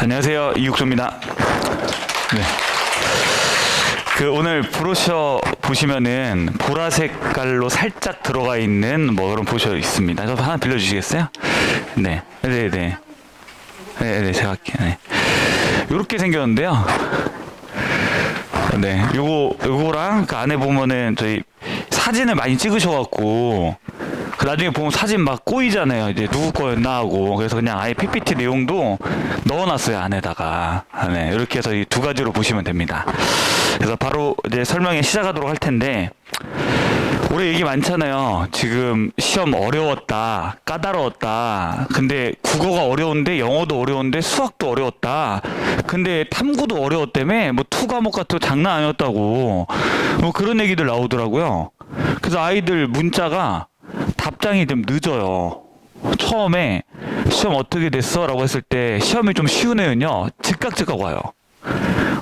안녕하세요. 이육조입니다. 네. 오늘 브로셔 보시면은 보라색 깔로 살짝 들어가 있는 뭐 그런 브로셔 있습니다. 저 하나 빌려주시겠어요? 네. 네네. 네네. 제가 할게요. 네. 요렇게 생겼는데요. 네. 요거랑 그 안에 보면은 저희 사진을 많이 찍으셔갖고 나중에 보면 사진 막 꼬이잖아요. 이제 누구 거였나 하고. 그래서 그냥 아예 PPT 내용도 넣어놨어요, 안에다가. 네, 이렇게 해서 이 두 가지로 보시면 됩니다. 그래서 바로 이제 설명에 시작하도록 할 텐데, 올해 얘기 많잖아요. 지금 시험 어려웠다, 까다로웠다. 근데 국어가 어려운데, 영어도 어려운데, 수학도 어려웠다. 근데 탐구도 어려웠다며, 뭐 투 과목 같은 거 장난 아니었다고. 뭐 그런 얘기들 나오더라고요. 그래서 아이들 문자가 답장이 좀 늦어요. 처음에 시험 어떻게 됐어? 라고 했을 때 시험이 좀 쉬운 애는요 즉각 와요.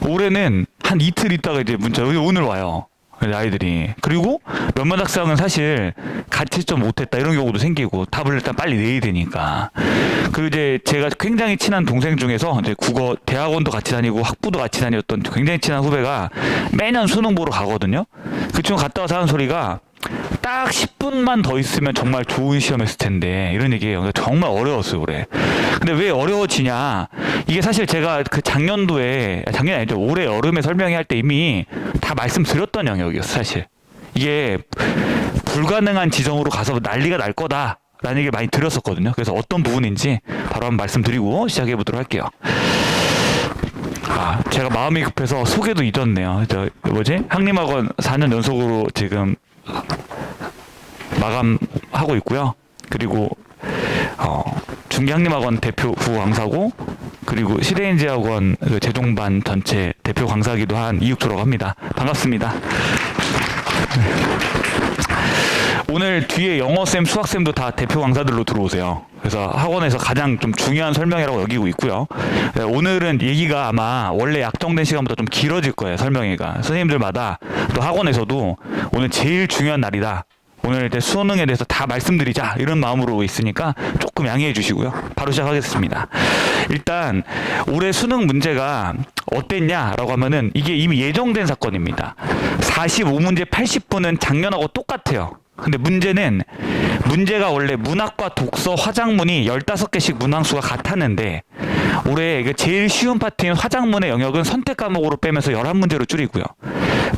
올해는 한 이틀 있다가 이제 문자 오늘 와요, 아이들이. 그리고 몇몇 학생은 사실 같이 좀 못했다 이런 경우도 생기고 답을 일단 빨리 내야 되니까. 그리고 이제 제가 굉장히 친한 동생 중에서 이제 국어 대학원도 같이 다니고 학부도 같이 다녔던 굉장히 친한 후배가 매년 수능 보러 가거든요. 그 친구 갔다 와서 하는 소리가 딱 10분만 더 있으면 정말 좋은 시험했을 텐데 이런 얘기예요. 정말 어려웠어요 올해. 근데 왜 어려워지냐, 이게 사실 제가 그 작년이 아니죠, 올해 여름에 설명회 때 이미 다 말씀드렸던 영역이었어요. 사실 이게 불가능한 지점으로 가서 난리가 날 거다 라는 얘기를 많이 드렸었거든요. 그래서 어떤 부분인지 바로 한번 말씀드리고 시작해 보도록 할게요. 제가 마음이 급해서 소개도 잊었네요. 학림학원 4년 연속으로 지금 마감하고 있고요. 그리고 중계학림학원 대표 부강사고, 그리고 시대인지학원 그 재종반 전체 대표 강사기도 한 이육조라고 합니다. 반갑습니다. 오늘 뒤에 영어쌤, 수학쌤도 다 대표 강사들로 들어오세요. 그래서 학원에서 가장 좀 중요한 설명회라고 여기고 있고요. 오늘은 얘기가 아마 원래 약정된 시간보다 좀 길어질 거예요, 설명회가. 선생님들마다 또 학원에서도 오늘 제일 중요한 날이다, 오늘 이제 수능에 대해서 다 말씀드리자 이런 마음으로 있으니까 조금 양해해 주시고요. 바로 시작하겠습니다. 일단 올해 수능 문제가 어땠냐라고 하면은 이게 이미 예정된 사건입니다. 45문제 80분은 작년하고 똑같아요. 근데 문제가 원래 문학과 독서, 화작문이 15개씩 문항수가 같았는데 올해 제일 쉬운 파트인 화작문의 영역은 선택 과목으로 빼면서 11문제로 줄이고요.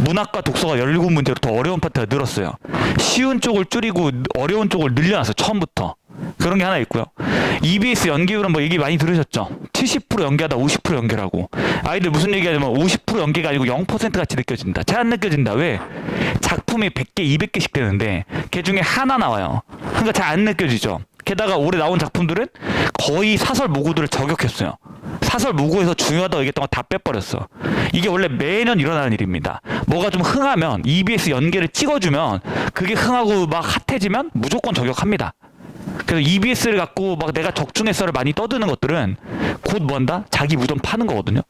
문학과 독서가 17문제로 더 어려운 파트가 늘었어요. 쉬운 쪽을 줄이고 어려운 쪽을 늘려놨어요, 처음부터. 그런 게 하나 있고요. EBS 연계율은 뭐 얘기 많이 들으셨죠? 70% 연계하다 50% 연계라고. 아이들 무슨 얘기하냐면 50% 연계가 아니고 0% 같이 느껴진다. 잘 안 느껴진다. 왜? 작품이 100개, 200개씩 되는데 걔 중에 하나 나와요. 그러니까 잘 안 느껴지죠. 게다가 올해 나온 작품들은 거의 사설 모구들을 저격했어요. 사설 모구에서 중요하다고 얘기했던 거 다 빼버렸어. 이게 원래 매년 일어나는 일입니다. 뭐가 좀 흥하면 EBS 연계를 찍어주면 그게 흥하고 막 핫해지면 무조건 저격합니다. 그래서 EBS를 갖고 막 내가 적중했어를 많이 떠드는 것들은 곧 뭐한다? 자기 무덤 파는 거거든요.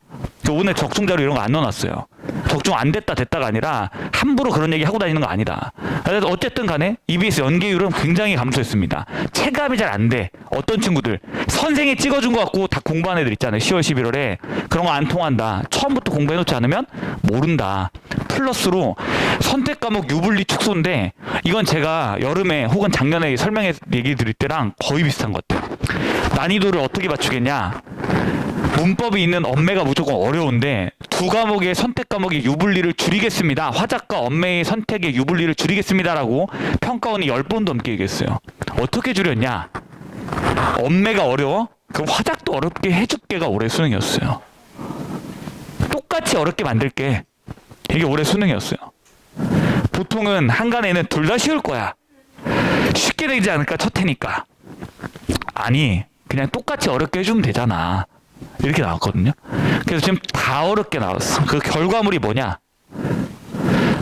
오늘 적중 자료 이런 거 안 넣어놨어요. 적중 안 됐다가 아니라 함부로 그런 얘기 하고 다니는 거 아니다. 그래서 어쨌든 간에 EBS 연계율은 굉장히 감소했습니다. 체감이 잘 안 돼. 어떤 친구들 선생이 찍어준 거 갖고 다 공부한 애들 있잖아요. 10월 11월에 그런 거 안 통한다. 처음부터 공부해놓지 않으면 모른다. 플러스로 선택 과목 유불리 축소인데 이건 제가 여름에 혹은 작년에 설명해 얘기 드릴 때랑 거의 비슷한 것 같아요. 난이도를 어떻게 맞추겠냐, 문법이 있는 언매가 무조건 어려운데 두 과목의 선택 과목의 유불리를 줄이겠습니다. 화작과 언매의 선택의 유불리를 줄이겠습니다라고 평가원이 10번 넘게 얘기했어요. 어떻게 줄였냐? 언매가 어려워? 그럼 화작도 어렵게 해줄게가 올해 수능이었어요. 똑같이 어렵게 만들게. 이게 올해 수능이었어요. 보통은 한간에는 둘 다 쉬울 거야. 쉽게 되지 않을까, 첫 해니까. 아니, 그냥 똑같이 어렵게 해주면 되잖아. 이렇게 나왔거든요. 그래서 지금 다 어렵게 나왔어. 그 결과물이 뭐냐?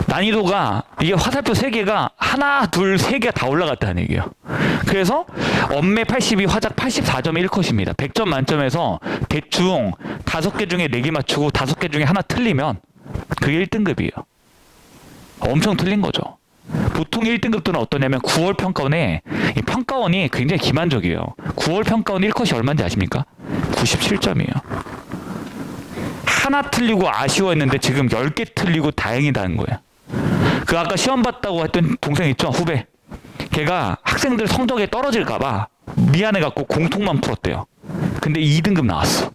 난이도가 이게 화살표 3개가 하나, 둘, 3개가 다 올라갔다는 얘기예요. 그래서 언매 82, 화작 84점의 1컷입니다. 100점 만점에서 대충 5개 중에 4개 맞추고 5개 중에 하나 틀리면 그게 1등급이에요. 엄청 틀린 거죠. 보통 1등급들은 어떠냐면 9월 평가원에 이 평가원이 굉장히 기만적이에요. 9월 평가원 1컷이 얼마인지 아십니까? 97점이에요. 하나 틀리고 아쉬워했는데 지금 10개 틀리고 다행이다는 거예요. 그 아까 시험 봤다고 했던 동생 있죠? 후배. 걔가 학생들 성적에 떨어질까봐 미안해갖고 공통만 풀었대요. 근데 2등급 나왔어.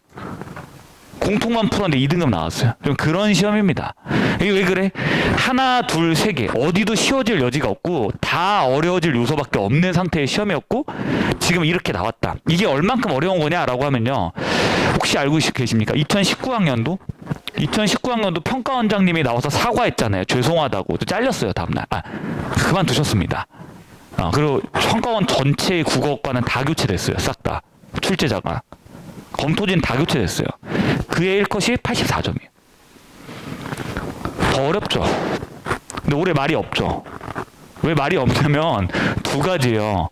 공통만 풀었는데 2등급 나왔어요. 좀 그런 시험입니다. 이게 왜 그래? 하나, 둘, 세 개. 어디도 쉬워질 여지가 없고 다 어려워질 요소밖에 없는 상태의 시험이었고 지금 이렇게 나왔다. 이게 얼만큼 어려운 거냐라고 하면요. 혹시 알고 계십니까? 2019학년도 평가원장님이 나와서 사과했잖아요. 죄송하다고. 또 잘렸어요, 다음날. 그만두셨습니다. 그리고 평가원 전체의 국어과는 다 교체됐어요. 싹 다. 출제자가. 검토진 다 교체됐어요. 그의 1컷이 84점이에요. 더 어렵죠. 근데 올해 말이 없죠. 왜 말이 없냐면 두 가지예요.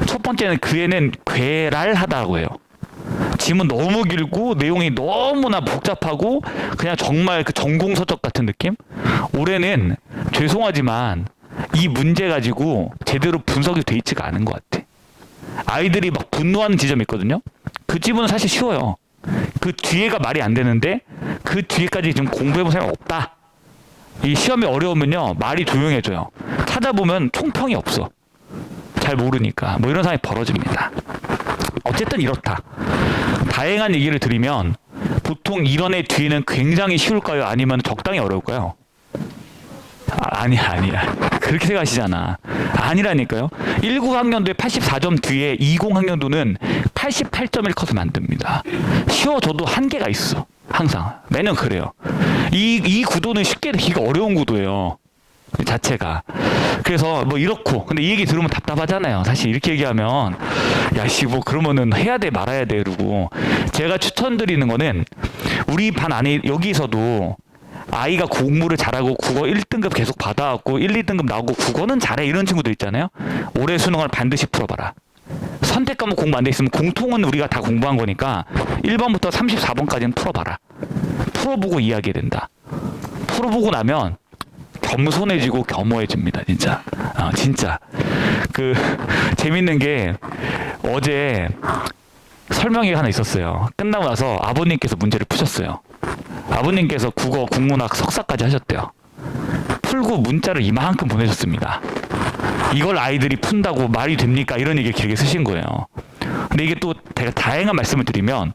첫 번째는 그 애는 괴랄하다고 해요. 지문 너무 길고 내용이 너무나 복잡하고 그냥 정말 그 전공서적 같은 느낌? 올해는 죄송하지만 이 문제 가지고 제대로 분석이 돼 있지가 않은 것 같아. 아이들이 막 분노하는 지점이 있거든요. 그 지문은 사실 쉬워요. 그 뒤에가 말이 안 되는데 그 뒤에까지 지금 공부해본 사람이 없다. 이 시험이 어려우면요 말이 조용해져요. 찾아보면 총평이 없어. 잘 모르니까 뭐 이런 상황이 벌어집니다. 어쨌든 이렇다. 다행한 얘기를 드리면 보통 이런 애 뒤에는 굉장히 쉬울까요? 아니면 적당히 어려울까요? 아니야. 그렇게 생각하시잖아. 아니라니까요. 19학년도에 84점 뒤에 20학년도는 88점을 컷을 만듭니다. 쉬워져도 한계가 있어. 항상. 매년 그래요. 이 구도는 쉽게 되기가 어려운 구도예요. 자체가. 그래서 뭐 이렇고. 근데 이 얘기 들으면 답답하잖아요. 사실 이렇게 얘기하면 야씨 뭐 그러면은 해야 돼 말아야 돼 이러고. 제가 추천드리는 거는 우리 반 안에 여기서도 아이가 공부를 잘하고 국어 1등급 계속 받아왔고 1, 2등급 나오고 국어는 잘해 이런 친구들 있잖아요. 올해 수능을 반드시 풀어봐라. 선택 과목 공부 안 돼 있으면 공통은 우리가 다 공부한 거니까 1번부터 34번까지는 풀어봐라. 풀어보고 이야기해야 된다. 풀어보고 나면 겸손해지고 겸허해집니다. 진짜. 진짜. 재밌는 게 어제 설명회가 하나 있었어요. 끝나고 나서 아버님께서 문제를 푸셨어요. 아버님께서 국어 국문학 석사까지 하셨대요. 풀고 문자를 이만큼 보내셨습니다. 이걸 아이들이 푼다고 말이 됩니까? 이런 얘기 길게 쓰신 거예요. 근데 이게 또 제가 다양한 말씀을 드리면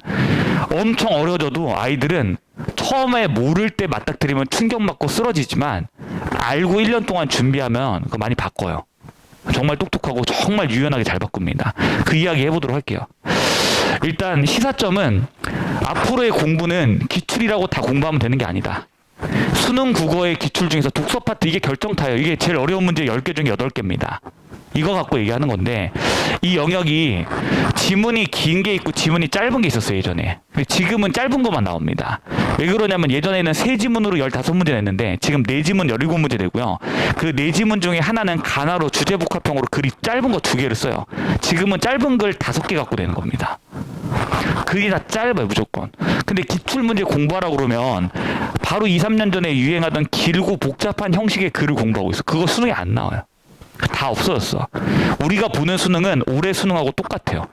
엄청 어려워져도 아이들은 처음에 모를 때 맞닥뜨리면 충격받고 쓰러지지만 알고 1년 동안 준비하면 그거 많이 바꿔요. 정말 똑똑하고 정말 유연하게 잘 바꿉니다. 그 이야기 해보도록 할게요. 일단 시사점은 앞으로의 공부는 기출이라고 다 공부하면 되는 게 아니다. 수능 국어의 기출 중에서 독서 파트 이게 결정타예요. 이게 제일 어려운 문제 10개 중에 8개입니다. 이거 갖고 얘기하는 건데 이 영역이 지문이 긴 게 있고 지문이 짧은 게 있었어요. 예전에. 지금은 짧은 것만 나옵니다. 왜 그러냐면 예전에는 세 지문으로 15문제 냈는데 지금 4지문 17문제 되고요. 그 4지문 중에 하나는 가나로 주제복합형으로 글이 짧은 거 2개를 써요. 지금은 짧은 글 5개 갖고 내는 겁니다. 글이 다 짧아요. 무조건. 근데 기출문제 공부하라고 그러면 바로 2, 3년 전에 유행하던 길고 복잡한 형식의 글을 공부하고 있어. 그거 수능에 안 나와요. 다 없어졌어. 우리가 보는 수능은 올해 수능하고 똑같아요.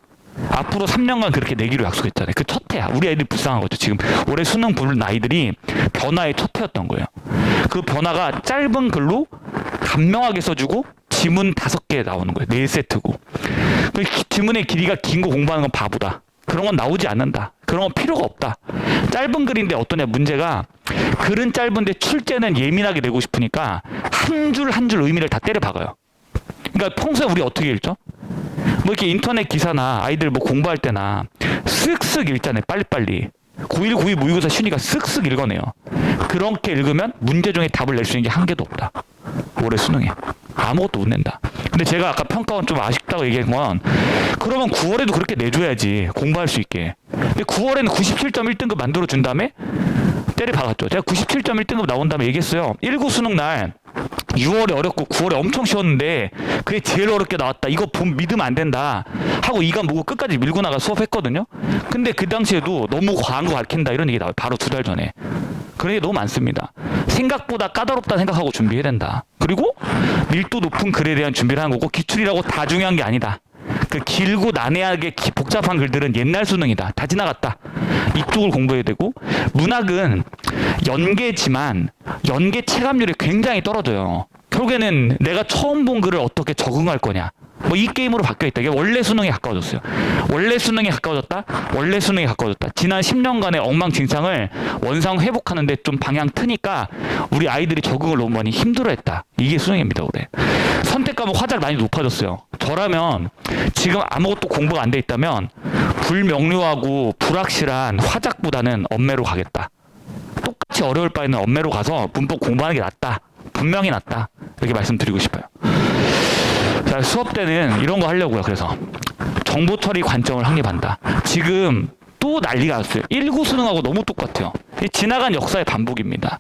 앞으로 3년간 그렇게 내기로 약속했잖아요. 그 첫 해야. 우리 아이들이 불쌍한 거죠. 지금 올해 수능 보는 아이들이 변화의 첫 해였던 거예요. 그 변화가 짧은 글로 간명하게 써주고 지문 5개 나오는 거예요. 4세트고. 그 지문의 길이가 긴 거 공부하는 건 바보다. 그런 건 나오지 않는다. 그런 건 필요가 없다. 짧은 글인데 어떠냐 문제가 글은 짧은데 출제는 예민하게 내고 싶으니까 한 줄 한 줄 의미를 다 때려 박아요. 그러니까 평소에 우리 어떻게 읽죠? 뭐 이렇게 인터넷 기사나 아이들 뭐 공부할 때나 쓱쓱 읽잖아요. 빨리빨리. 9.1, 9.2 모의고사 쉬니까 쓱쓱 읽어내요. 그렇게 읽으면 문제 중에 답을 낼 수 있는 게 한 개도 없다. 올해 수능에. 아무것도 못 낸다. 근데 제가 아까 평가원 좀 아쉽다고 얘기한 건 그러면 9월에도 그렇게 내줘야지. 공부할 수 있게. 근데 9월에는 97.1등급 만들어준 다음에 때려 박았죠. 제가 97.1등급 나온 다음에 얘기했어요. 19 수능 날 6월에 어렵고 9월에 엄청 쉬웠는데 그게 제일 어렵게 나왔다. 이거 믿으면 안 된다. 하고 이간 보고 끝까지 밀고 나가 수업했거든요. 근데 그 당시에도 너무 과한 거 가르친다 이런 얘기 나와요. 바로 2달 전에. 그런 게 너무 많습니다. 생각보다 까다롭다 생각하고 준비해야 된다. 그리고 밀도 높은 글에 대한 준비를 하는 거고 기출이라고 다 중요한 게 아니다. 그 길고 난해하게 복잡한 글들은 옛날 수능이다. 다 지나갔다. 이쪽을 공부해야 되고, 문학은 연계지만 연계 체감률이 굉장히 떨어져요. 결국에는 내가 처음 본 글을 어떻게 적응할 거냐. 뭐 이 게임으로 바뀌어 있다. 이게 원래 수능에 가까워졌어요. 원래 수능에 가까워졌다. 원래 수능에 가까워졌다. 지난 10년간의 엉망진창을 원상 회복하는데 좀 방향 트니까 우리 아이들이 적응을 너무 많이 힘들어했다. 이게 수능입니다, 올해. 선택 과목 화작 난이 높아졌어요. 저라면 지금 아무것도 공부가 안 돼 있다면 불명료하고 불확실한 화작보다는 엄매로 가겠다. 똑같이 어려울 바에는 엄매로 가서 문법 공부하는 게 낫다. 분명히 낫다. 이렇게 말씀드리고 싶어요. 자, 수업 때는 이런 거 하려고요. 그래서 정보 처리 관점을 확립한다. 지금 또 난리가 났어요. 1구 수능하고 너무 똑같아요. 지나간 역사의 반복입니다.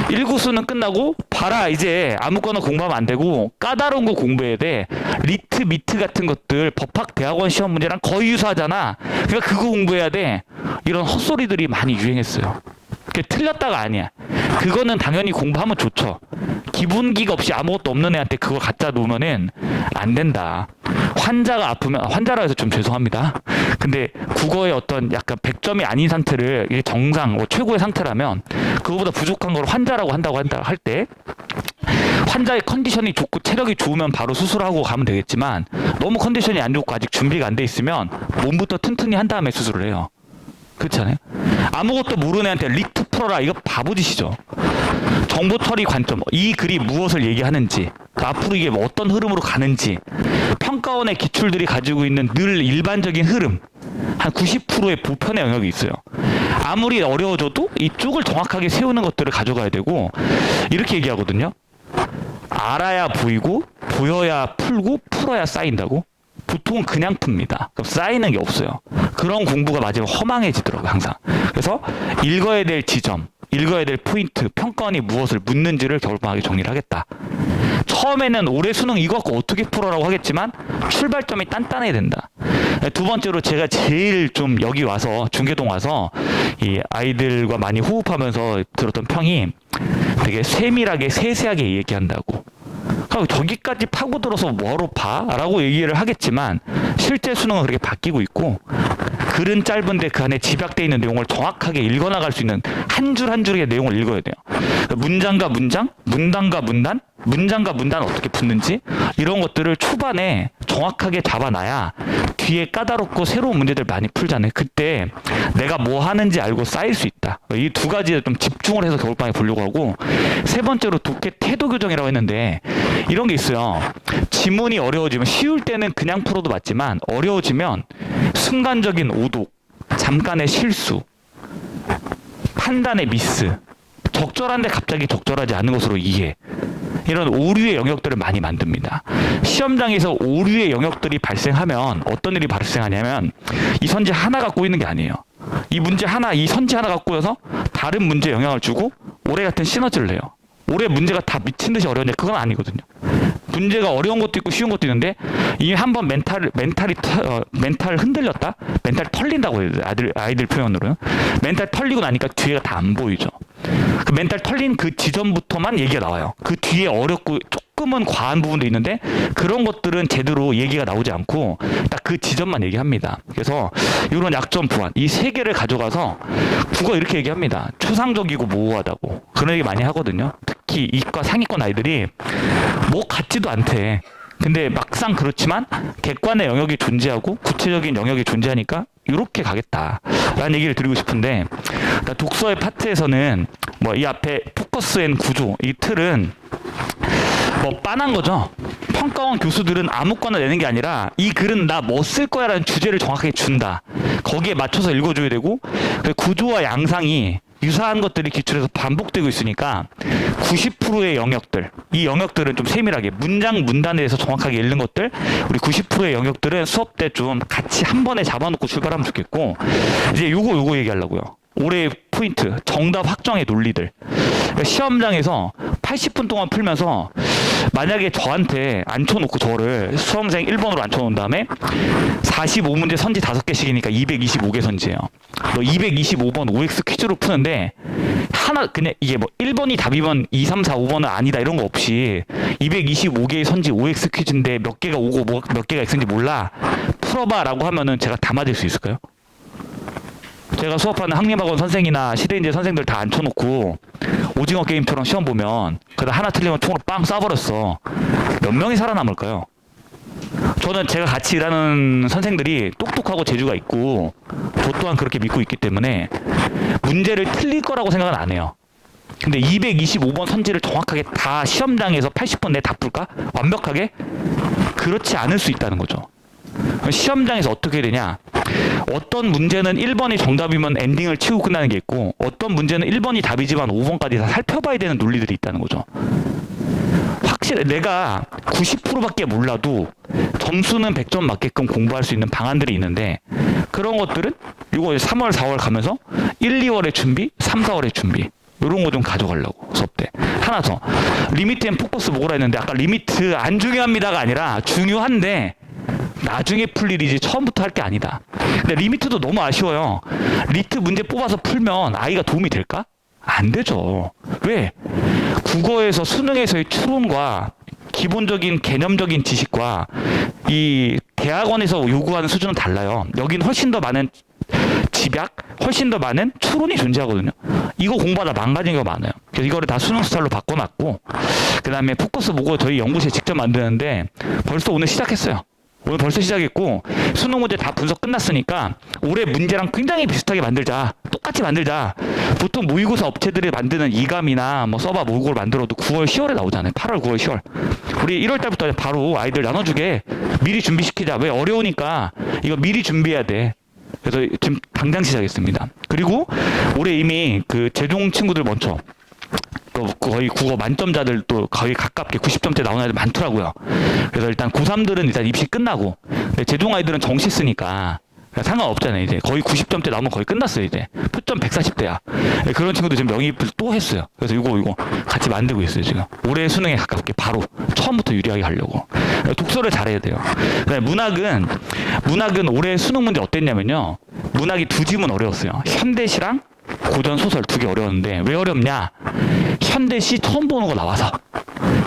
1구 수능 끝나고 봐라, 이제 아무거나 공부하면 안 되고 까다로운 거 공부해야 돼. 리트 미트 같은 것들 법학 대학원 시험 문제랑 거의 유사하잖아. 그러니까 그거 공부해야 돼. 이런 헛소리들이 많이 유행했어요. 그게 틀렸다가 아니야. 그거는 당연히 공부하면 좋죠. 기본기가 없이 아무것도 없는 애한테 그걸 갖다 놓으면은 안 된다. 환자가 아프면, 환자라 해서 좀 죄송합니다. 근데 국어의 어떤 약간 100점이 아닌 상태를 이게 정상, 최고의 상태라면 그거보다 부족한 걸 환자라고 한다고 할 때 환자의 컨디션이 좋고 체력이 좋으면 바로 수술하고 가면 되겠지만 너무 컨디션이 안 좋고 아직 준비가 안 돼 있으면 몸부터 튼튼히 한 다음에 수술을 해요. 그렇지 않아요? 아무것도 모르는 애한테 리트 풀어라, 이거 바보짓이죠. 정보 처리 관점, 이 글이 무엇을 얘기하는지, 앞으로 이게 어떤 흐름으로 가는지, 평가원의 기출들이 가지고 있는 늘 일반적인 흐름, 한 90%의 보편의 영역이 있어요. 아무리 어려워져도 이쪽을 정확하게 세우는 것들을 가져가야 되고, 이렇게 얘기하거든요. 알아야 보이고, 보여야 풀고, 풀어야 쌓인다고? 보통은 그냥 풉니다. 그럼 쌓이는 게 없어요. 그런 공부가 마지막에 허망해지더라고요, 항상. 그래서 읽어야 될 지점, 읽어야 될 포인트, 평가원이 무엇을 묻는지를 겨울방학에 정리를 하겠다. 처음에는 올해 수능 이거 갖고 어떻게 풀어라고 하겠지만 출발점이 단단해야 된다. 두 번째로 제가 제일 좀 여기 와서, 중계동 와서 이 아이들과 많이 호흡하면서 들었던 평이 되게 세밀하게 세세하게 얘기한다고. 저기까지 파고들어서 뭐로 봐? 라고 얘기를 하겠지만 실제 수능은 그렇게 바뀌고 있고, 글은 짧은데 그 안에 집약되어 있는 내용을 정확하게 읽어나갈 수 있는 한 줄 한 줄의 내용을 읽어야 돼요. 문장과 문장, 문단과 문단, 문장과 문단 어떻게 붙는지 이런 것들을 초반에 정확하게 잡아놔야 뒤에 까다롭고 새로운 문제들 많이 풀잖아요. 그때 내가 뭐 하는지 알고 쌓일 수 있다. 이 두 가지에 좀 집중을 해서 겨울방에 보려고 하고, 세 번째로 독해 태도 교정이라고 했는데 이런 게 있어요. 지문이 어려워지면, 쉬울 때는 그냥 풀어도 맞지만 어려워지면 순간적인 오독, 잠깐의 실수, 판단의 미스, 적절한데 갑자기 적절하지 않은 것으로 이해, 이런 오류의 영역들을 많이 만듭니다. 시험장에서 오류의 영역들이 발생하면 어떤 일이 발생하냐면 이 선지 하나 갖고 있는 게 아니에요. 이 문제 하나, 이 선지 하나 갖고 여서 다른 문제에 영향을 주고 올해 같은 시너지를 내요. 올해 문제가 다 미친 듯이 어려운데 그건 아니거든요. 문제가 어려운 것도 있고 쉬운 것도 있는데 이 한번 멘탈 흔들렸다? 멘탈 털린다고 해요. 아이들 표현으로요. 멘탈 털리고 나니까 뒤에가 다 안 보이죠. 그 멘탈 털린 그 지점부터만 얘기가 나와요. 그 뒤에 어렵고 조금은 과한 부분도 있는데 그런 것들은 제대로 얘기가 나오지 않고 딱 그 지점만 얘기합니다. 그래서 이런 약점 보완, 이 세 개를 가져가서 국어 이렇게 얘기합니다. 추상적이고 모호하다고. 그런 얘기 많이 하거든요. 특히 이과 상위권 아이들이 뭐 같지도 않대. 근데 막상 그렇지만 객관의 영역이 존재하고 구체적인 영역이 존재하니까 이렇게 가겠다라는 얘기를 드리고 싶은데, 독서의 파트에서는 뭐 이 앞에 포커스 앤 구조, 이 틀은 뭐 빤한 거죠. 평가원 교수들은 아무거나 내는 게 아니라 이 글은 나 뭐 쓸 거야 라는 주제를 정확하게 준다. 거기에 맞춰서 읽어줘야 되고, 구조와 양상이 유사한 것들이 기출에서 반복되고 있으니까 90%의 영역들, 이 영역들은 좀 세밀하게 문장 문단에 대해서 정확하게 읽는 것들, 우리 90%의 영역들은 수업 때 좀 같이 한 번에 잡아놓고 출발하면 좋겠고, 이제 요거 얘기하려고요. 올해 포인트, 정답 확정의 논리들. 그러니까 시험장에서 80분 동안 풀면서 만약에 저한테 앉혀놓고 저를 수험생 1번으로 앉혀놓은 다음에 45문제 선지 5개씩이니까 225개 선지예요. 너 225번 OX 퀴즈로 푸는데 하나 그냥 이게 뭐 1번이 답이면 2, 3, 4, 5번은 아니다 이런 거 없이 225개의 선지 OX 퀴즈인데 몇 개가 O고 몇 개가 X인지 몰라 풀어봐라고 하면은 제가 다 맞을 수 있을까요? 제가 수업하는 학림학원 선생이나 시대인재 선생들 다 앉혀놓고 오징어 게임처럼 시험 보면 그다음 하나 틀리면 총으로 빵 쏴버렸어. 몇 명이 살아남을까요? 저는 제가 같이 일하는 선생들이 똑똑하고 재주가 있고 저 또한 그렇게 믿고 있기 때문에 문제를 틀릴 거라고 생각은 안 해요. 근데 225번 선지를 정확하게 다 시험장에서 80분 내에 다 풀까? 완벽하게? 그렇지 않을 수 있다는 거죠. 시험장에서 어떻게 되냐? 어떤 문제는 1번이 정답이면 엔딩을 치고 끝나는 게 있고 어떤 문제는 1번이 답이지만 5번까지 다 살펴봐야 되는 논리들이 있다는 거죠. 확실히 내가 90%밖에 몰라도 점수는 100점 맞게끔 공부할 수 있는 방안들이 있는데 그런 것들은 이거 3월, 4월 가면서 1, 2월의 준비, 3, 4월의 준비 이런 거 좀 가져가려고 수업 때. 하나 더. 리미트 앤 포커스 뭐라 했는데 아까 리미트 안 중요합니다가 아니라 중요한데 나중에 풀 일이지 처음부터 할 게 아니다. 근데 리미트도 너무 아쉬워요. 리트 문제 뽑아서 풀면 아이가 도움이 될까? 안 되죠. 왜? 국어에서 수능에서의 추론과 기본적인 개념적인 지식과 이 대학원에서 요구하는 수준은 달라요. 여긴 훨씬 더 많은 집약, 훨씬 더 많은 추론이 존재하거든요. 이거 공부하다 망가진 거 많아요. 그래서 이거를 다 수능 스타일로 바꿔놨고 그 다음에 포커스 보고 저희 연구실에 직접 만드는데 벌써 오늘 시작했어요. 오늘 벌써 시작했고 수능 문제 다 분석 끝났으니까 올해 문제랑 굉장히 비슷하게 만들자. 똑같이 만들자. 보통 모의고사 업체들이 만드는 이감이나 뭐 서바 모의고를 만들어도 9월, 10월에 나오잖아요. 8월, 9월, 10월. 우리 1월 달부터 바로 아이들 나눠주게 미리 준비시키자. 왜? 어려우니까 이거 미리 준비해야 돼. 그래서 지금 당장 시작했습니다. 그리고 올해 이미 그 재종 친구들 먼저 또 거의 국어 만점자들 또 거의 가깝게 90점대 나오는 애들 많더라고요. 그래서 일단 고3들은 일단 입시 끝나고 재종 아이들은 정시 쓰니까 상관없잖아요. 이제 거의 90점대 나오면 거의 끝났어요. 이제 표점 140대야. 그런 친구들 지금 영입을 또 했어요. 그래서 이거 같이 만들고 있어요. 지금 올해 수능에 가깝게 바로 처음부터 유리하게 하려고. 독서를 잘해야 돼요. 문학은 올해 수능 문제 어땠냐면요. 문학이 두 지문 어려웠어요. 현대시랑 고전 소설 두 개 어려웠는데 왜 어렵냐? 현대시 처음 보는 거 나와서.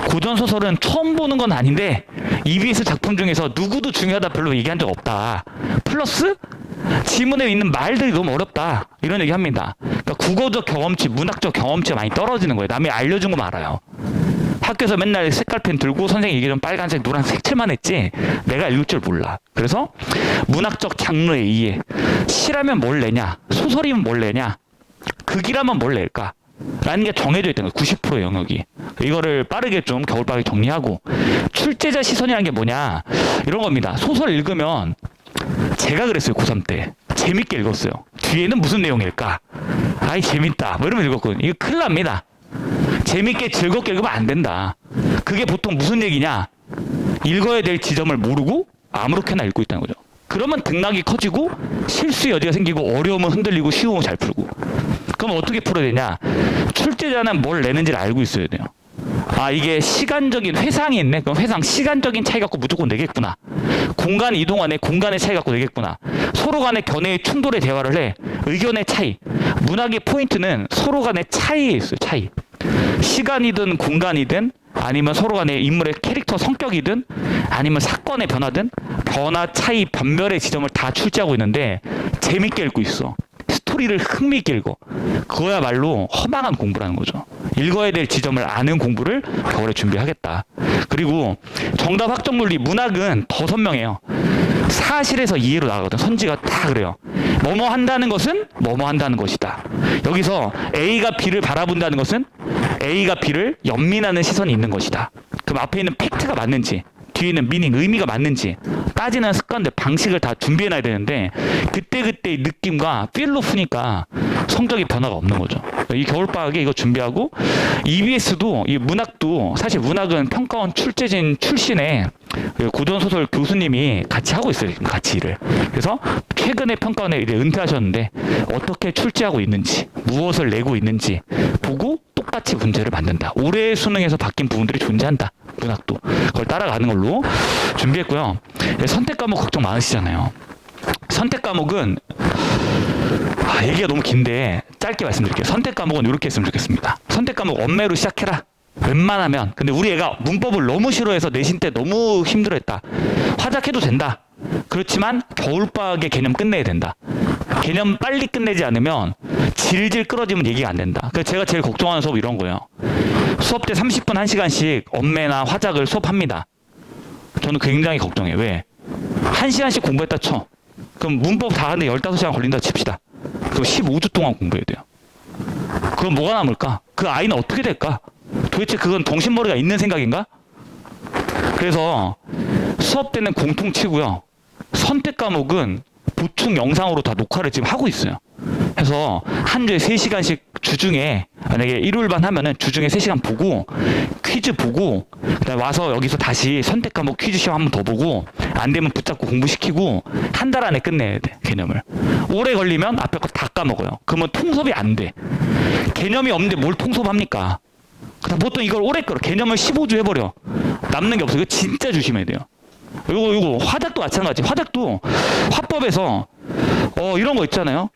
고전 소설은 처음 보는 건 아닌데 EBS 작품 중에서 누구도 중요하다 별로 얘기한 적 없다. 플러스 지문에 있는 말들이 너무 어렵다. 이런 얘기 합니다. 그러니까 국어적 경험치, 문학적 경험치가 많이 떨어지는 거예요. 남이 알려준 거만 알아요. 학교에서 맨날 색깔펜 들고 선생님 얘기하면 빨간색, 노란색 칠만 했지 내가 읽을 줄 몰라. 그래서 문학적 장르의 이해. 시라면 뭘 내냐? 소설이면 뭘 내냐? 극이라면 뭘 낼까? 라는 게 정해져 있다는 거예요. 90%의 영역이. 이거를 빠르게 좀 겨울방학에 정리하고 출제자 시선이라는 게 뭐냐? 이런 겁니다. 소설 읽으면 제가 그랬어요. 고3 때. 재밌게 읽었어요. 뒤에는 무슨 내용일까? 아이 재밌다. 뭐 이러면 읽었거든요. 이거 큰일 납니다. 재밌게 즐겁게 읽으면 안 된다. 그게 보통 무슨 얘기냐? 읽어야 될 지점을 모르고 아무렇게나 읽고 있다는 거죠. 그러면 등락이 커지고 실수 여지가 생기고 어려움은 흔들리고 쉬움은 잘 풀고. 그럼 어떻게 풀어야 되냐? 출제자는 뭘 내는지를 알고 있어야 돼요. 아 이게 시간적인 회상이 있네. 그럼 회상 시간적인 차이 갖고 무조건 내겠구나. 공간 이동 안에 공간의 차이 갖고 내겠구나. 서로 간의 견해의 충돌의 대화를 해. 의견의 차이. 문학의 포인트는 서로 간의 차이에 있어요. 차이. 시간이든 공간이든 아니면 서로 간의 인물의 캐릭터 성격이든 아니면 사건의 변화든 변화, 차이, 변별의 지점을 다 출제하고 있는데 재밌게 읽고 있어. 스토리를 흥미있게 읽어. 그거야말로 허망한 공부라는 거죠. 읽어야 될 지점을 아는 공부를 겨울에 준비하겠다. 그리고 정답 확정 논리 문학은 더 선명해요. 사실에서 이해로 나가거든. 선지가 다 그래요. 뭐뭐 한다는 것은 뭐뭐 한다는 것이다. 여기서 A가 B를 바라본다는 것은 A가 B를 연민하는 시선이 있는 것이다. 그럼 앞에 있는 팩트가 맞는지 뒤에 있는 미닝, 의미가 맞는지 따지는 습관들, 방식을 다 준비해놔야 되는데 그때그때의 느낌과 필로 푸니까 성적인 변화가 없는 거죠. 이 겨울방학에 이거 준비하고 EBS도 이 문학도 사실 문학은 평가원 출제진 출신의 고전소설 교수님이 같이 하고 있어요. 지금 같이 일을. 그래서 최근에 평가원에 이제 은퇴하셨는데 어떻게 출제하고 있는지 무엇을 내고 있는지 보고 똑같이 문제를 만든다. 올해 수능에서 바뀐 부분들이 존재한다. 문학도. 그걸 따라가는 걸로 준비했고요. 선택 과목 걱정 많으시잖아요. 선택 과목은 얘기가 너무 긴데 짧게 말씀드릴게요. 선택 과목은 이렇게 했으면 좋겠습니다. 선택 과목 언매로 시작해라. 웬만하면. 근데 우리 애가 문법을 너무 싫어해서 내신 때 너무 힘들어했다. 화작해도 된다. 그렇지만 겨울방학의 개념 끝내야 된다. 개념 빨리 끝내지 않으면 질질 끌어지면 얘기가 안 된다. 그래서 제가 제일 걱정하는 수업 이런 거예요. 수업 때 30분 1시간씩 언매나 화작을 수업합니다. 저는 굉장히 걱정해요. 왜? 1시간씩 공부했다 쳐. 그럼 문법 다 하는데 15시간 걸린다 칩시다. 그럼 15주 동안 공부해야 돼요. 그럼 뭐가 남을까? 그 아이는 어떻게 될까? 도대체 그건 정신머리가 있는 생각인가? 그래서 수업 때는 공통치고요. 선택 과목은 보충 영상으로 다 녹화를 지금 하고 있어요. 그래서 한 주에 3시간씩 주중에 만약에 일요일반 하면은 주중에 3시간 보고 퀴즈 보고 그다음에 와서 여기서 다시 선택 과목 퀴즈 시험 한 번 더 보고 안 되면 붙잡고 공부시키고 한 달 안에 끝내야 돼 개념을. 오래 걸리면 앞에 거 다 까먹어요. 그러면 통섭이 안 돼. 개념이 없는데 뭘 통섭합니까? 보통 이걸 오래 끌어. 개념을 15주 해버려. 남는 게 없어. 이거 진짜 조심해야 돼요. 이거 화작도 마찬가지. 화작도 화법에서 이런 거 있잖아요.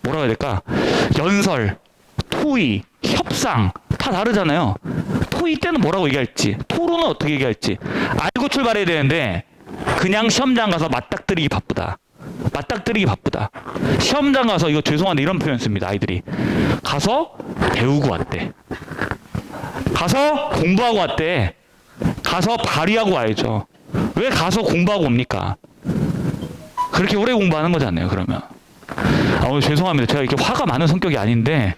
뭐라고 해야 될까? 연설, 토의, 협상 다 다르잖아요. 토의 때는 뭐라고 얘기할지, 토론은 어떻게 얘기할지 알고 출발해야 되는데 그냥 시험장 가서 맞닥뜨리기 바쁘다. 맞닥뜨리기 바쁘다. 시험장 가서 이거 죄송한데 이런 표현 씁니다. 아이들이 가서 배우고 왔대. 가서 공부하고 왔대. 가서 발휘하고 와야죠. 왜 가서 공부하고 옵니까? 그렇게 오래 공부하는 거잖아요. 그러면 오늘 죄송합니다. 제가 이렇게 화가 많은 성격이 아닌데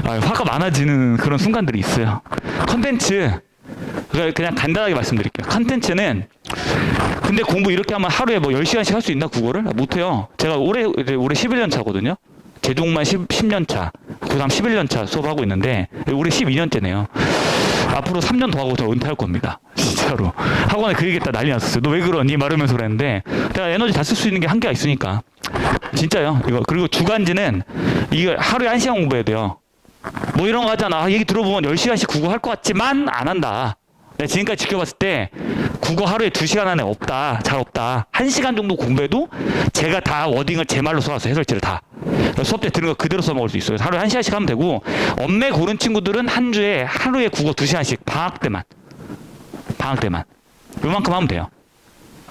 화가 많아지는 그런 순간들이 있어요. 컨텐츠 그냥 간단하게 말씀드릴게요. 컨텐츠는 근데 공부 이렇게 하면 하루에 뭐 10시간씩 할 수 있나 국어를? 못해요. 제가 올해 11년 차거든요. 제동만 10년 차, 그 다음 11년 차 수업하고 있는데 올해 12년째네요. 앞으로 3년 더 하고 저 은퇴할 겁니다. 진짜로. 학원에 그 얘기했다 난리 났었어요. 너 왜 그러니? 말하면서 그랬는데 내가 에너지 다 쓸 수 있는 게 한계가 있으니까. 진짜요. 이거 그리고 주간지는 이거 하루에 1시간 공부해야 돼요. 뭐 이런 거 하잖아. 얘기 들어보면 10시간씩 국어 할 것 같지만 안 한다. 내가 지금까지 지켜봤을 때 국어 하루에 2시간 안에 없다. 잘 없다. 1시간 정도 공부해도 제가 다 워딩을 제 말로 써와서 해설지를 다. 수업 때 들은 거 그대로 써먹을 수 있어요. 하루에 1시간씩 하면 되고 엄매 고른 친구들은 하루에 국어 2시간씩 방학 때만. 요만큼 하면 돼요.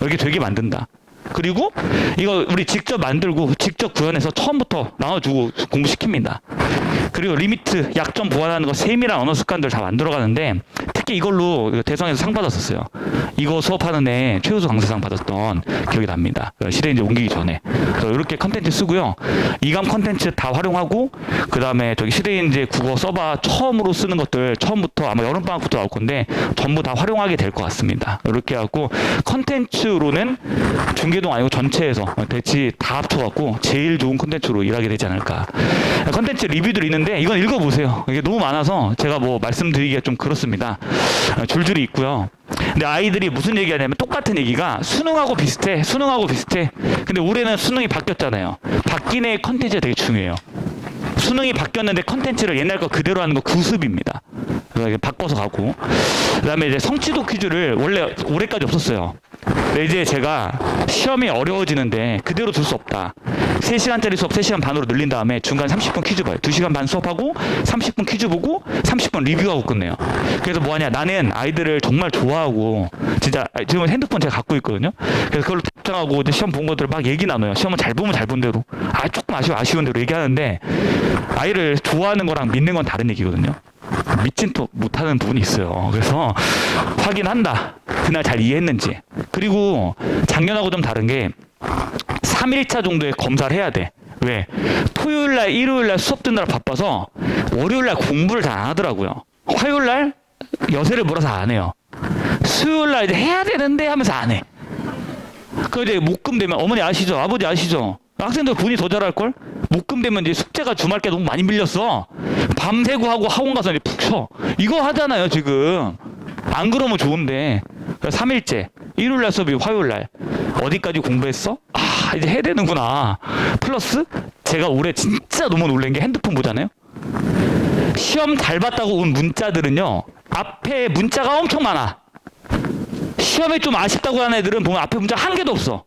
이렇게 되게 만든다. 그리고 이거 우리 직접 만들고 직접 구현해서 처음부터 나눠주고 공부시킵니다. 그리고 리미트, 약점 보완하는 거 세밀한 언어 습관들 다 만들어가는데 특히 이걸로 대성에서 상 받았었어요. 이거 수업하는 애 최우수 강사상 받았던 기억이 납니다. 시대 이제 옮기기 전에. 그래서 이렇게 컨텐츠 쓰고요. 이감 컨텐츠 다 활용하고 그 다음에 저기 시대인재 국어 써봐 처음으로 쓰는 것들 처음부터 아마 여름방학부터 나올 건데 전부 다 활용하게 될 것 같습니다. 이렇게 하고 컨텐츠로는 중계동 아니고 전체에서 대치 다 합쳐갖고 제일 좋은 컨텐츠로 일하게 되지 않을까. 컨텐츠 리뷰들이 있는데 이건 읽어보세요. 이게 너무 많아서 제가 뭐 말씀드리기가 좀 그렇습니다. 줄줄이 있고요. 근데 아이들이 무슨 얘기하냐면 똑같은 얘기가 수능하고 비슷해. 근데 올해는 수능이 바뀌었잖아요. 바뀐 애 컨텐츠가 되게 중요해요. 수능이 바뀌었는데 컨텐츠를 옛날 거 그대로 하는 거 구습입니다. 그래서 바꿔서 가고. 그 다음에 이제 성취도 퀴즈를 원래 올해까지 없었어요. 근데 이제 제가 시험이 어려워지는데 그대로 둘 수 없다. 3시간짜리 수업 3시간 반으로 늘린 다음에 중간 30분 퀴즈 봐요. 2시간 반 수업하고 30분 퀴즈 보고 30분 리뷰하고 끝내요. 그래서 뭐하냐. 나는 아이들을 정말 좋아하고 진짜 지금 핸드폰 제가 갖고 있거든요. 그래서 그걸로 답장하고 이제 시험 본 것들 막 얘기 나눠요. 시험은 잘 보면 잘 본 대로. 조금 아쉬운 대로 얘기하는데 아이를 좋아하는 거랑 믿는 건 다른 얘기거든요. 믿진 또 못하는 부분이 있어요. 그래서 확인한다. 그날 잘 이해했는지. 그리고 작년하고 좀 다른 게 3일차 정도의 검사를 해야 돼. 왜? 토요일날, 일요일날 수업 듣느라 바빠서 월요일날 공부를 잘 안 하더라고요. 화요일날 여세를 몰아서 안 해요. 수요일날 이제 해야 되는데 하면서 안 해. 그 이제 목금 되면 어머니 아시죠? 아버지 아시죠? 학생들 분이 더 잘할걸? 목금 되면 이제 숙제가 주말 게 너무 많이 밀렸어. 밤새고 하고 학원 가서 이제 푹 쉬어. 이거 하잖아요, 지금. 안 그러면 좋은데. 3일째. 일요일날 수업이 화요일날. 어디까지 공부했어? 이제 해야 되는구나. 플러스 제가 올해 진짜 너무 놀란 게 핸드폰 보잖아요. 시험 잘 봤다고 온 문자들은요. 앞에 문자가 엄청 많아. 시험에 좀 아쉽다고 하는 애들은 보면 앞에 문자 한 개도 없어.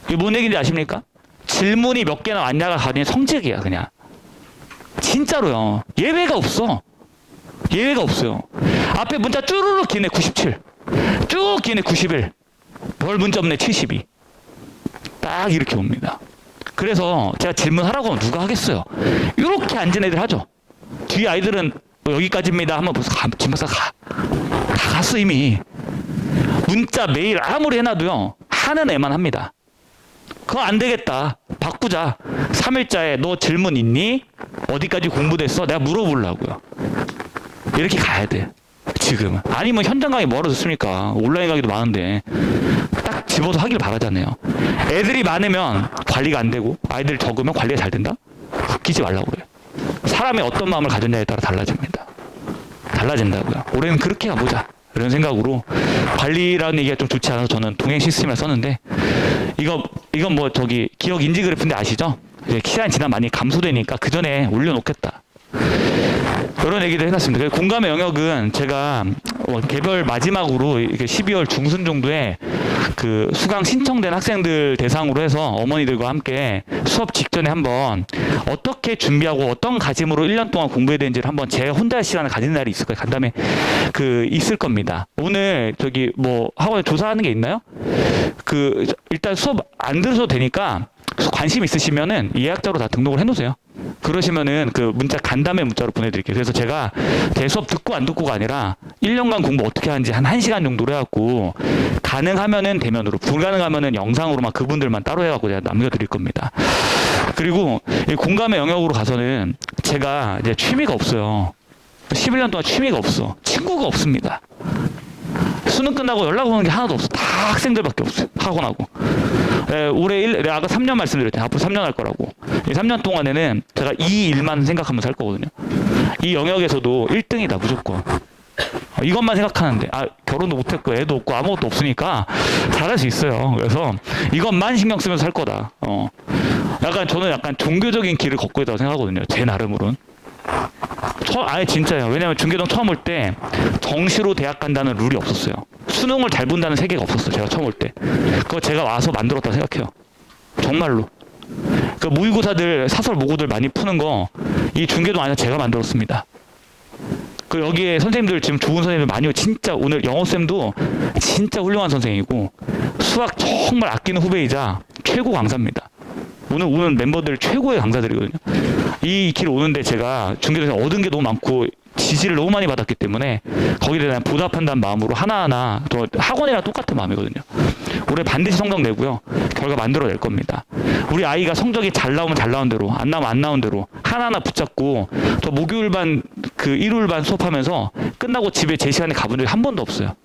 이게 뭔 얘기인지 아십니까? 질문이 몇 개나 왔냐가 가진 성적이야, 그냥. 진짜로요. 예외가 없어. 예외가 없어요. 앞에 문자 쭈루룩 기네 97. 쭉 기네 91. 별 문자 없네 72. 딱 이렇게 옵니다. 그래서 제가 질문하라고 하면 누가 하겠어요? 이렇게 앉은 애들 하죠. 뒤에 아이들은 뭐 여기까지입니다 하면 벌써 진박사 가. 다 갔어 이미. 문자 메일 아무리 해놔도요. 하는 애만 합니다. 그거 안 되겠다. 바꾸자. 3일자에 너 질문 있니? 어디까지 공부됐어? 내가 물어보려고요. 이렇게 가야 돼. 지금은. 아니면 현장 강의 뭐하러 듣습니까? 온라인 강의도 많은데. 딱 집어서 하길 바라잖아요. 애들이 많으면 관리가 안 되고 아이들 적으면 관리가 잘 된다? 웃기지 말라고 그래요. 사람이 어떤 마음을 가졌냐에 따라 달라집니다. 달라진다고요. 올해는 그렇게 가보자. 이런 생각으로 관리라는 얘기가 좀 좋지 않아서 저는 동행 시스템을 썼는데 이건 뭐 저기 기억 인지 그래프인데 아시죠? 이제 시간이 지나면 많이 감소되니까 그 전에 올려놓겠다. 이런 얘기를 해놨습니다. 공감의 영역은 제가 개별 마지막으로 12월 중순 정도에 그 수강 신청된 학생들 대상으로 해서 어머니들과 함께 수업 직전에 한번 어떻게 준비하고 어떤 가짐으로 1년 동안 공부해야 되는지를 한번 제 혼자 시간을 가진 날이 있을 거예요. 간담회 있을 겁니다. 오늘 저기 뭐 학원에 조사하는 게 있나요? 일단 수업 안 들으셔도 되니까 관심 있으시면은 예약자로 다 등록을 해놓으세요. 그러시면은 그 문자 간담회 문자로 보내드릴게요. 그래서 제가 제 수업 듣고 안 듣고가 아니라 1년간 공부 어떻게 하는지 한 1시간 정도로 해갖고 가능하면은 대면으로 불가능하면은 영상으로만 그분들만 따로 해갖고 제가 남겨드릴 겁니다. 그리고 이 공감의 영역으로 가서는 제가 이제 취미가 없어요. 11년 동안 취미가 없어. 친구가 없습니다. 수능 끝나고 연락 오는 게 하나도 없어. 다 학생들밖에 없어요. 학원하고. 올해 내가 아까 3년 말씀드렸잖아요. 앞으로 3년 할 거라고. 이 3년 동안에는 제가 이 일만 생각하면서 살 거거든요. 이 영역에서도 1등이다 무조건. 이것만 생각하는데 결혼도 못했고 애도 없고 아무것도 없으니까 잘할 수 있어요. 그래서 이것만 신경 쓰면서 살 거다. 저는 약간 종교적인 길을 걷고 있다고 생각하거든요. 제 나름으로는. 아예 진짜예요. 왜냐면 중계동 처음 올 때 정시로 대학 간다는 룰이 없었어요. 수능을 잘 본다는 세계가 없었어요. 제가 처음 올 때. 그거 제가 와서 만들었다고 생각해요. 정말로. 그 모의고사들 사설 모고들 많이 푸는 거 이 중계동 안에서 제가 만들었습니다. 그 여기에 선생님들 지금 좋은 선생님들 많이 진짜 오늘 영어쌤도 진짜 훌륭한 선생이고 수학 정말 아끼는 후배이자 최고 강사입니다. 오늘 오는 멤버들 최고의 강사들이거든요. 이 길 오는데 제가 중계동에서 얻은 게 너무 많고 지지를 너무 많이 받았기 때문에 거기에 대한 보답한다는 마음으로 하나하나 또 학원이랑 똑같은 마음이거든요. 올해 반드시 성적 내고요. 결과 만들어낼 겁니다. 우리 아이가 성적이 잘 나오면 잘 나온 대로 안 나오면 안 나온 대로 하나하나 붙잡고 저 목요일반 일요일반 수업하면서 끝나고 집에 제 시간에 가본 적이 한 번도 없어요.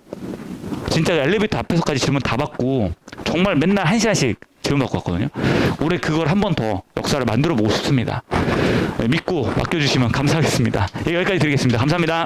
진짜 엘리베이터 앞에서까지 질문 다 받고 정말 맨날 1시간씩 질문 받고 왔거든요. 올해 그걸 한 번 더 역사를 만들어 보고 싶습니다. 믿고 맡겨주시면 감사하겠습니다. 여기까지 드리겠습니다. 감사합니다.